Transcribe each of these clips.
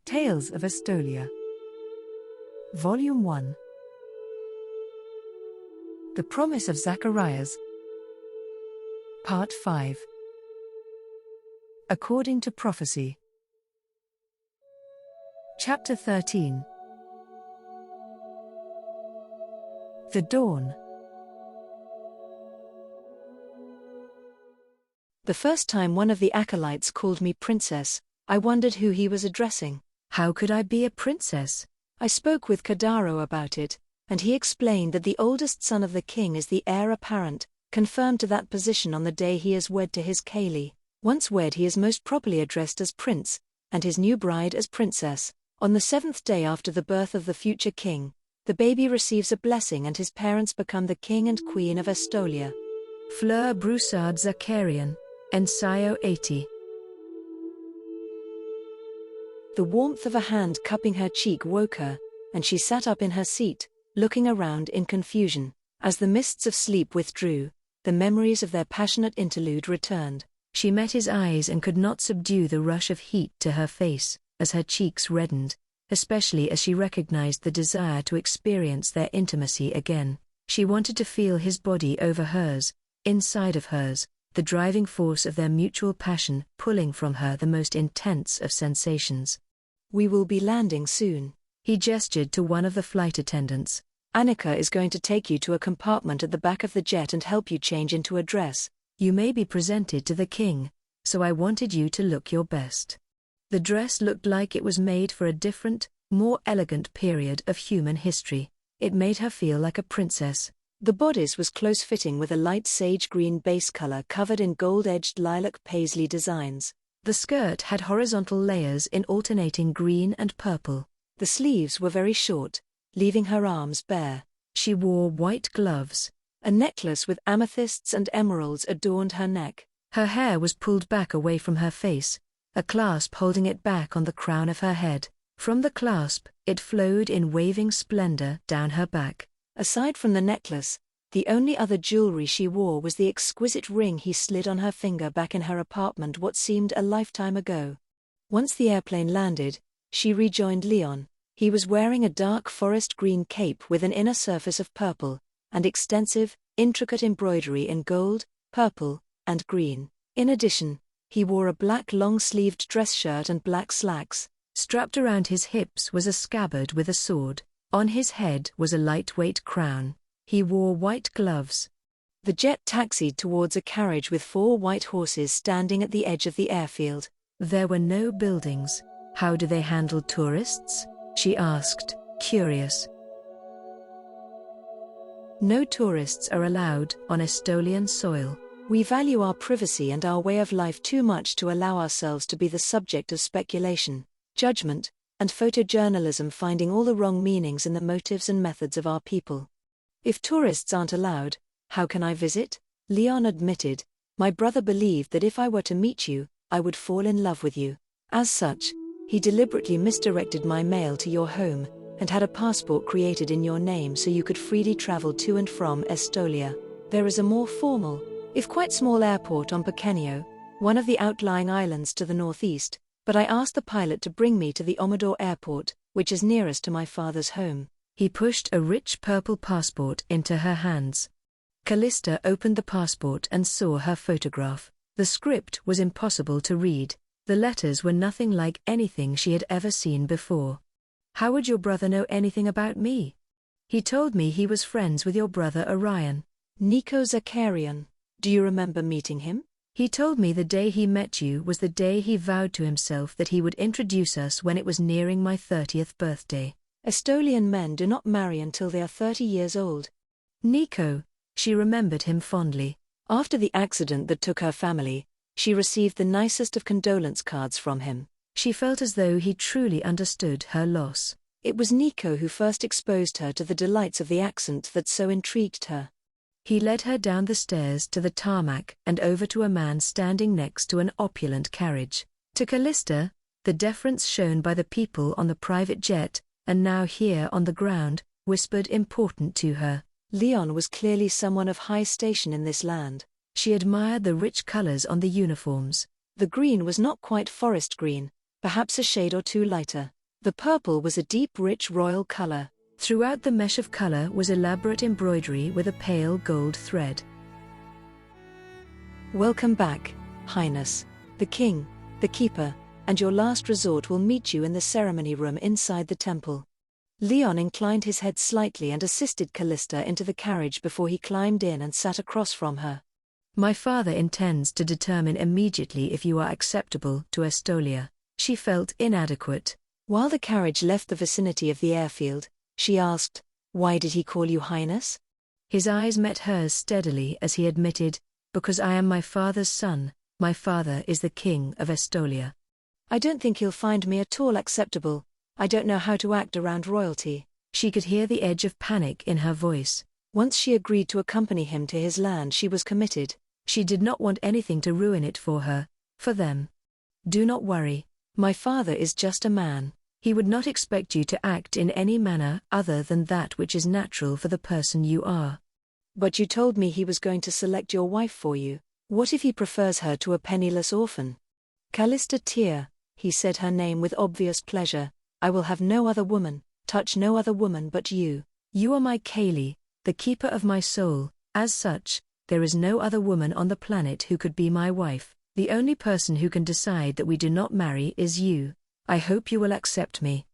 Tales of Estolia. Volume 1. The Promise of Zacharias. Part 5. According to Prophecy. Chapter 13. The Dawn. The first time one of the acolytes called me princess, I wondered who he was addressing. How could I be a princess? I spoke with Kadaro about it, and he explained that the oldest son of the king is the heir apparent, confirmed to that position on the day he is wed to his Kaylee. Once wed, he is most properly addressed as prince, and his new bride as princess. On the 7th day after the birth of the future king, the baby receives a blessing and his parents become the king and queen of Estolia. Fleur Broussard Zakarian, Ensayo 80. The warmth of a hand cupping her cheek woke her, and she sat up in her seat, looking around in confusion. As the mists of sleep withdrew, the memories of their passionate interlude returned. She met his eyes and could not subdue the rush of heat to her face, as her cheeks reddened, especially as she recognized the desire to experience their intimacy again. She wanted to feel his body over hers, inside of hers, the driving force of their mutual passion pulling from her the most intense of sensations. "We will be landing soon." He gestured to one of the flight attendants. "Annika is going to take you to a compartment at the back of the jet and help you change into a dress. You may be presented to the king, so I wanted you to look your best." The dress looked like it was made for a different, more elegant period of human history. It made her feel like a princess. The bodice was close-fitting with a light sage green base color covered in gold-edged lilac paisley designs. The skirt had horizontal layers in alternating green and purple. The sleeves were very short, leaving her arms bare. She wore white gloves. A necklace with amethysts and emeralds adorned her neck. Her hair was pulled back away from her face, a clasp holding it back on the crown of her head. From the clasp, it flowed in waving splendor down her back. Aside from the necklace, the only other jewelry she wore was the exquisite ring he slid on her finger back in her apartment what seemed a lifetime ago. Once the airplane landed, she rejoined Leon. He was wearing a dark forest green cape with an inner surface of purple, and extensive, intricate embroidery in gold, purple, and green. In addition, he wore a black long-sleeved dress shirt and black slacks. Strapped around his hips was a scabbard with a sword. On his head was a lightweight crown. He wore white gloves. The jet taxied towards a carriage with 4 white horses standing at the edge of the airfield. There were no buildings. "How do they handle tourists?" she asked, curious. "No tourists are allowed on Estolian soil. We value our privacy and our way of life too much to allow ourselves to be the subject of speculation, judgment, and photojournalism, finding all the wrong meanings in the motives and methods of our people. If tourists aren't allowed, how can I visit?" Leon admitted. "My brother believed that if I were to meet you, I would fall in love with you. As such, he deliberately misdirected my mail to your home, and had a passport created in your name so you could freely travel to and from Estolia. There is a more formal, if quite small airport on Pequeño, one of the outlying islands to the northeast, but I asked the pilot to bring me to the Amador airport, which is nearest to my father's home." He pushed a rich purple passport into her hands. Callista opened the passport and saw her photograph. The script was impossible to read. The letters were nothing like anything she had ever seen before. "How would your brother know anything about me?" "He told me he was friends with your brother Orion." "Nico Zakarian. Do you remember meeting him?" "He told me the day he met you was the day he vowed to himself that he would introduce us when it was nearing my 30th birthday. Estolian men do not marry until they are 30 years old." Nico, she remembered him fondly. After the accident that took her family, she received the nicest of condolence cards from him. She felt as though he truly understood her loss. It was Nico who first exposed her to the delights of the accent that so intrigued her. He led her down the stairs to the tarmac and over to a man standing next to an opulent carriage. To Callista, the deference shown by the people on the private jet, and now here on the ground, whispered important to her. Leon was clearly someone of high station in this land. She admired the rich colors on the uniforms. The green was not quite forest green, perhaps a shade or two lighter. The purple was a deep, rich royal color. Throughout the mesh of color was elaborate embroidery with a pale gold thread. Welcome back, Highness. The king, the keeper, and your last resort will meet you in the ceremony room inside the temple. Leon inclined his head slightly and assisted Callista into the carriage before he climbed in and sat across from her. My father intends to determine immediately if you are acceptable to Estolia. She felt inadequate. While the carriage left the vicinity of the airfield, she asked, "Why did he call you Highness?" His eyes met hers steadily as he admitted, "Because I am my father's son. My father is the king of Estolia. I don't think he'll find me at all acceptable. I don't know how to act around royalty." She could hear the edge of panic in her voice. Once she agreed to accompany him to his land, she was committed. She did not want anything to ruin it for her, for them. "Do not worry. My father is just a man. He would not expect you to act in any manner other than that which is natural for the person you are." "But you told me he was going to select your wife for you. What if he prefers her to a penniless orphan?" "Callista Tear," he said her name with obvious pleasure. "I will have no other woman, touch no other woman but you. You are my Kaylee, the keeper of my soul. As such, there is no other woman on the planet who could be my wife. The only person who can decide that we do not marry is you. I hope you will accept me."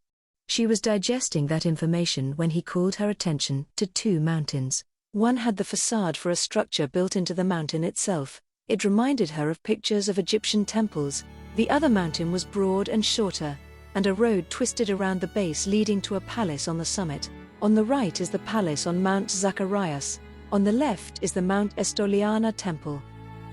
She was digesting that information when he called her attention to two mountains. One had the facade for a structure built into the mountain itself. It reminded her of pictures of Egyptian temples. The other mountain was broad and shorter, and a road twisted around the base leading to a palace on the summit. On the right is the palace on Mount Zacharias. On the left is the Mount Estoliana temple.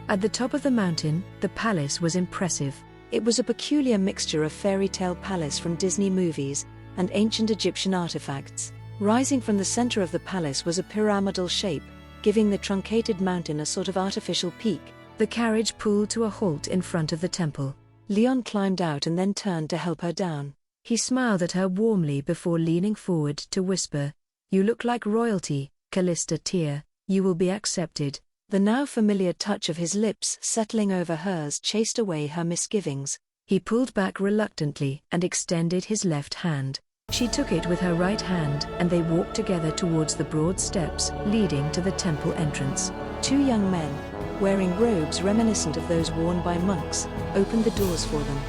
At the top of the mountain, the palace was impressive. It was a peculiar mixture of fairy tale palace from Disney movies and ancient Egyptian artifacts. Rising from the center of the palace was a pyramidal shape, giving the truncated mountain a sort of artificial peak. The carriage pulled to a halt in front of the temple. Leon climbed out and then turned to help her down. He smiled at her warmly before leaning forward to whisper, "You look like royalty, Callista Tear. You will be accepted." The now familiar touch of his lips settling over hers chased away her misgivings. He pulled back reluctantly and extended his left hand. She took it with her right hand and they walked together towards the broad steps leading to the temple entrance. Two young men, wearing robes reminiscent of those worn by monks, opened the doors for them.